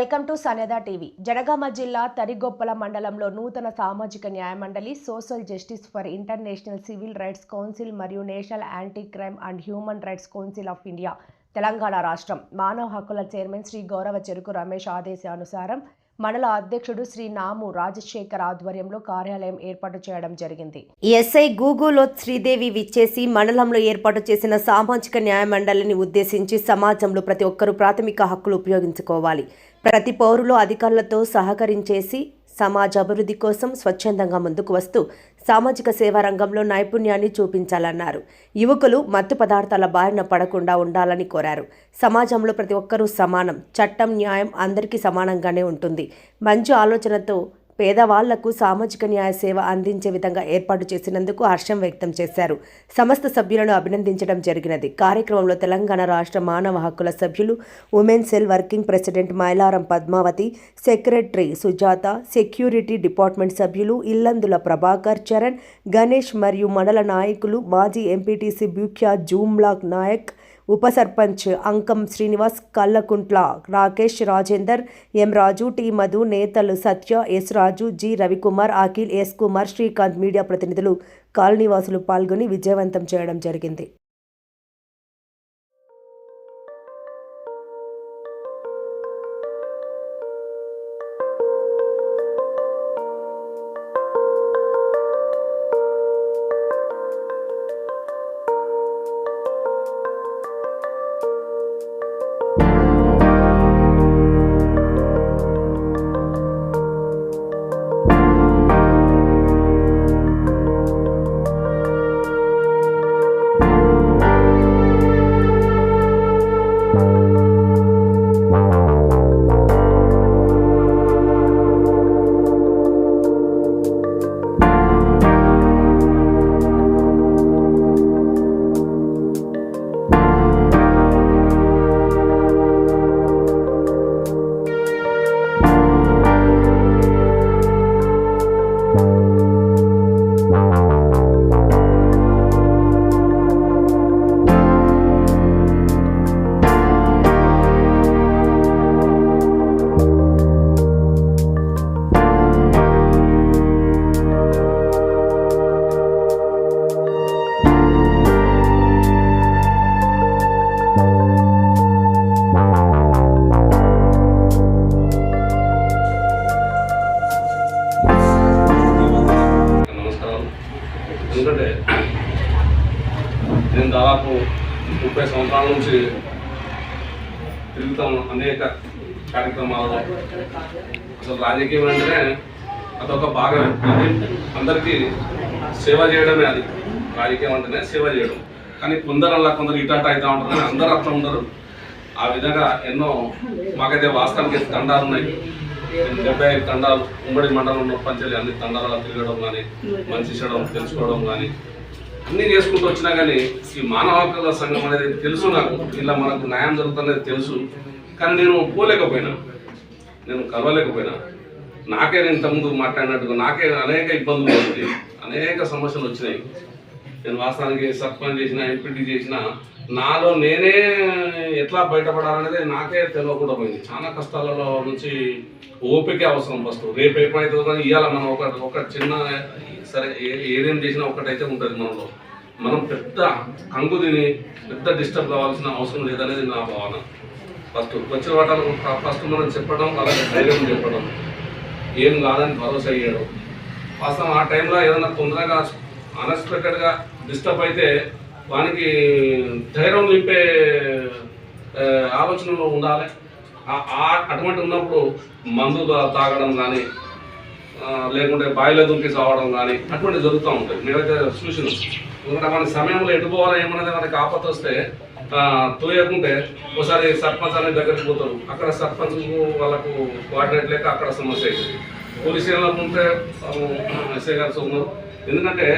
Welcome to Saneda TV. Janagama జిల్లా తరిగొప్పల మండలంలో నూతన సామాజిక న్యాయ మండలి, social justice for international civil rights council మరియు national anti crime and human rights council of India Telangana రాష్ట్రం మానవ హక్కుల చైర్మన్ శ్రీ గౌరవ చెరుకు రమేష్ ఆదేశానుసారం మండల అధ్యక్షుడు శ్రీ నాము రాజశేఖర్ ఆధ్వర్యంలో కార్యాలయం ఏర్పాటు చేయడం జరిగింది. ఎస్ఐ గూగులో శ్రీదేవి విచ్చేసి మండలంలో ఏర్పాటు చేసిన సామాజిక న్యాయ మండలిని ఉద్దేశించి సమాజంలో ప్రతి ఒక్కరూ ప్రాథమిక హక్కులు ఉపయోగించుకోవాలి, ప్రతి పౌరులు అధికారులతో సహకరించేసి సమాజ అభివృద్ధి కోసం స్వచ్ఛందంగా ముందుకు వస్తూ సామాజిక సేవా రంగంలో నైపుణ్యాన్ని చూపించాలన్నారు. యువకులు మత్తు పదార్థాల బారిన పడకుండా ఉండాలని కోరారు. సమాజంలో ప్రతి ఒక్కరూ సమానం, చట్టం న్యాయం అందరికీ సమానంగానే ఉంటుంది. మంచి ఆలోచనతో పేదవాళ్లకు సామాజిక న్యాయ సేవ అందించే విధంగా ఏర్పాటు చేసినందుకు హర్షం వ్యక్తం చేశారు. సమస్త సభ్యులను అభినందించడం జరిగినది. కార్యక్రమంలో తెలంగాణ రాష్ట్ర మానవ హక్కుల సభ్యులు, women cell working president Mylaram Padmavathi, secretary Sujatha, security department సభ్యులు ఇల్లందుల ప్రభాకర్, చరణ్, గణేష్ మరియు మండల నాయకులు, మాజీ ఎంపీటీసీ బ్యూఖ్యా జూమ్లాక్ నాయక్, ఉప సర్పంచ్ అంకం శ్రీనివాస్, కల్లకుంట్ల రాకేష్, రాజేందర్, ఎం రాజు, టి మధు, నేతలు Satya, S Raju, G Ravikumar, Akhil, S Kumar, Srikanth, media ప్రతినిధులు, కాలనీవాసులు పాల్గొని విజయవంతం చేయడం జరిగింది. ఎందుకంటే నేను దాదాపు 30 సంవత్సరాల నుంచి తిరుగుతాను అనేక కార్యక్రమాలలో. అసలు రాజకీయం అంటేనే అదొక భాగమే, అది అందరికీ సేవ చేయడమే. అది రాజకీయం అంటేనే సేవ చేయడం. కానీ కొందరు ఇటాట అవుతూ ఉంటారు, కానీ అందరూ అట్లా ఉండరు. ఆ విధంగా ఎన్నో మాకైతే వాస్తవానికి తండాలు ఉన్నాయి. 75 తండాలు ఉమ్మడి మండలంలో పంచాలి. అన్ని తండాలలో తిరగడం కానీ, మంచి చేయడం తెలుసుకోవడం కానీ అన్నీ చేసుకుంటూ వచ్చినా కానీ ఈ మానవ హక్కుల సంఘం అనేది తెలుసు నాకు. ఇలా మనకు న్యాయం జరుగుతున్నది తెలుసు, కానీ నేను పోలేకపోయినా, నేను కలవలేకపోయినా. నాకే నేను ఇంతకుముందు మాట్లాడినట్టుగా నాకే అనేక ఇబ్బందులు వచ్చాయి, అనేక సమస్యలు వచ్చినాయి. నేను వాస్తవానికి సర్పంచ్ చేసిన, ఎంపీటీ చేసిన, నాలో నేనే ఎట్లా బయటపడాలనేది నాకే తెలియకుండా పోయింది. చాలా కష్టాలలో నుంచి ఓపిక అవసరం. ఫస్ట్ రేపు ఏమైతుందో కానీ ఇవాళ మనం ఒక చిన్న సరే ఏదేం చేసినా ఒకటైతే ఉంటుంది మనలో. మనం పెద్ద కంగు తిని పెద్ద డిస్టర్బ్ కావాల్సిన అవసరం లేదనేది నా భావన. ఫస్ట్ వచ్చిన వాటాలు ఫస్ట్ మనం చెప్పడం, అలాగే ధైర్యం చెప్పడం, ఏం కాదని భరోసా అయ్యాడు. వాస్తవం ఆ టైంలో ఏదైనా తొందరగా అన్ఎక్స్పెక్టెడ్గా డిస్టర్బ్ అయితే వానికి ధైర్యం నింపే ఆలోచనలో ఉండాలి. అటువంటి ఉన్నప్పుడు మందు తాగడం కానీ, లేకుంటే బాయిలో దుంకి చావడం కానీ అటువంటి జరుగుతూ ఉంటాయి. మేమైతే చూసినాం. ఎందుకంటే మన సమయంలో ఎటుపోవాలో ఏమన్నది మనకి ఆపత్తి వస్తే తోయకుంటే ఒకసారి సర్పంచ్ అనే దగ్గరికి పోతారు. అక్కడ సర్పంచ్ వాళ్ళకు కోఆర్డినేట్ లేక అక్కడ సమస్య అవుతుంది. పోలీస్ స్టేషన్లో ఉంటే ఎస్ఐ గారు ఉన్నారు. ఎందుకంటే